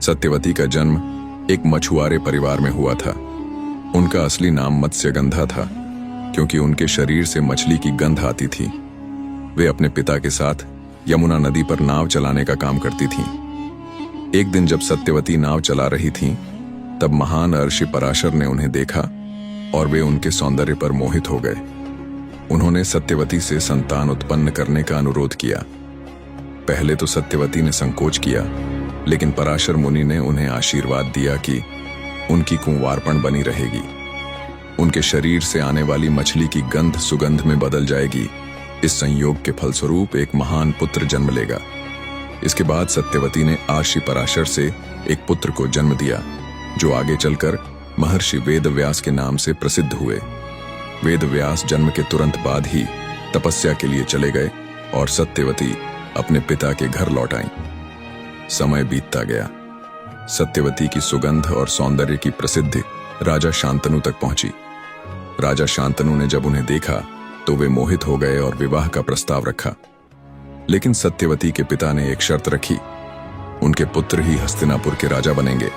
सत्यवती का जन्म एक मछुआरे परिवार में हुआ था। उनका असली नाम मत्स्यगंधा था, क्योंकि उनके शरीर से मछली की गंध आती थी। वे अपने पिता के साथ यमुना नदी पर नाव चलाने का काम करती थीं। एक दिन जब सत्यवती नाव चला रही थीं, तब महान ऋषि पराशर ने उन्हें देखा और वे उनके सौंदर्य पर मोहित हो गए। उन्होंने सत्यवती से संतान उत्पन्न करने का अनुरोध किया। पहले तो सत्यवती ने संकोच किया, लेकिन पराशर मुनि ने उन्हें आशीर्वाद दिया कि उनकी कुंवारपण बनी रहेगी। उनके शरीर से आने वाली मछली की गंध सुगंध में बदल जाएगी। इस संयोग के फलस्वरूप एक महान पुत्र जन्म लेगा। इसके बाद सत्यवती ने ऋषि पराशर से एक पुत्र को जन्म दिया, जो आगे चलकर महर्षि वेदव्यास के नाम से प्रसिद्ध हुए। वेदव्यास जन्म के तुरंत बाद ही तपस्या के लिए चले गए और सत्यवती अपने पिता के घर लौट आईं। समय बीतता गया। सत्यवती की सुगंध और सौंदर्य की प्रसिद्धि राजा शांतनु तक पहुंची। राजा शांतनु ने जब उन्हें देखा तो वे मोहित हो गए और विवाह का प्रस्ताव रखा। लेकिन सत्यवती के पिता ने एक शर्त रखी। उनके पुत्र ही हस्तिनापुर के राजा बनेंगे,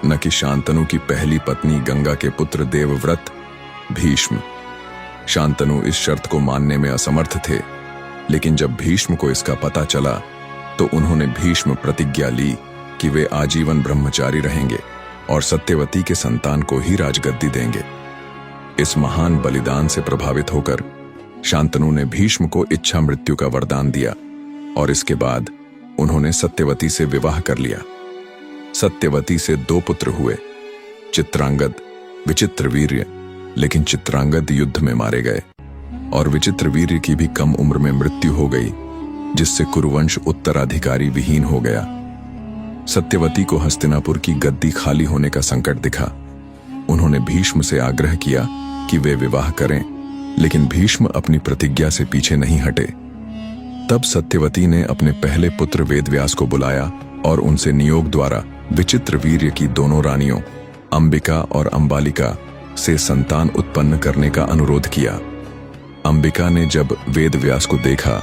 न कि शांतनु की पहली पत्नी गंगा के पुत्र देवव्रत भीष्म। शांतनु इस शर्त को मानने में असमर्थ थे, लेकिन जब भीष्म को इसका पता चला तो उन्होंने भीष्म प्रतिज्ञा ली कि वे आजीवन ब्रह्मचारी रहेंगे और सत्यवती के संतान को ही राजगद्दी देंगे। इस महान बलिदान से प्रभावित होकर शांतनु ने भीष्म को इच्छा मृत्यु का वरदान दिया और इसके बाद उन्होंने सत्यवती से विवाह कर लिया। सत्यवती से 2 पुत्र हुए, चित्रांगद, विचित्रवीर्य। लेकिन चित्रांगद युद्ध में मारे गए और विचित्रवीर्य की भी कम उम्र में मृत्यु हो गई, जिससे कुरुवंश उत्तराधिकारी विहीन हो गया। सत्यवती को हस्तिनापुर की गद्दी खाली होने का संकट दिखा। उन्होंने भीष्म से आग्रह किया कि वे विवाह करें, लेकिन भीष्म अपनी प्रतिज्ञा से पीछे नहीं हटे। तब सत्यवती ने अपने पहले पुत्र वेदव्यास को बुलाया और उनसे नियोग द्वारा विचित्रवीर्य की दोनों रानियों अंबिका और अंबालिका से संतान उत्पन्न करने का अनुरोध किया। अंबिका ने जब वेदव्यास को देखा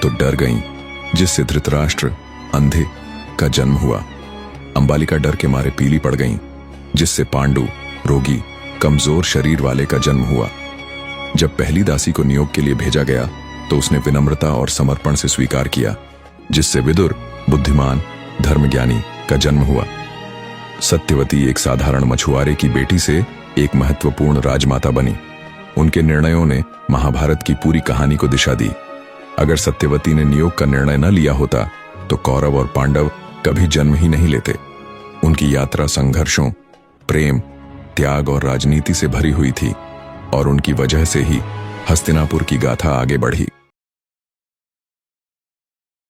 तो डर गईं, जिससे धृतराष्ट्र अंधे का जन्म हुआ। अंबालिका डर के मारे पीली पड़ गईं, जिससे पांडु रोगी कमजोर शरीर वाले का जन्म हुआ। जब पहली दासी को नियोग के लिए भेजा गया तो उसने विनम्रता और समर्पण से स्वीकार किया, जिससे विदुर बुद्धिमान धर्मज्ञानी का जन्म हुआ। सत्यवती एक साधारण मछुआरे की बेटी से एक महत्वपूर्ण राजमाता बनी। उनके निर्णयों ने महाभारत की पूरी कहानी को दिशा दी। अगर सत्यवती ने नियोग का निर्णय न लिया होता तो कौरव और पांडव कभी जन्म ही नहीं लेते। उनकी यात्रा संघर्षों, प्रेम, त्याग और राजनीति से भरी हुई थी और उनकी वजह से ही हस्तिनापुर की गाथा आगे बढ़ी।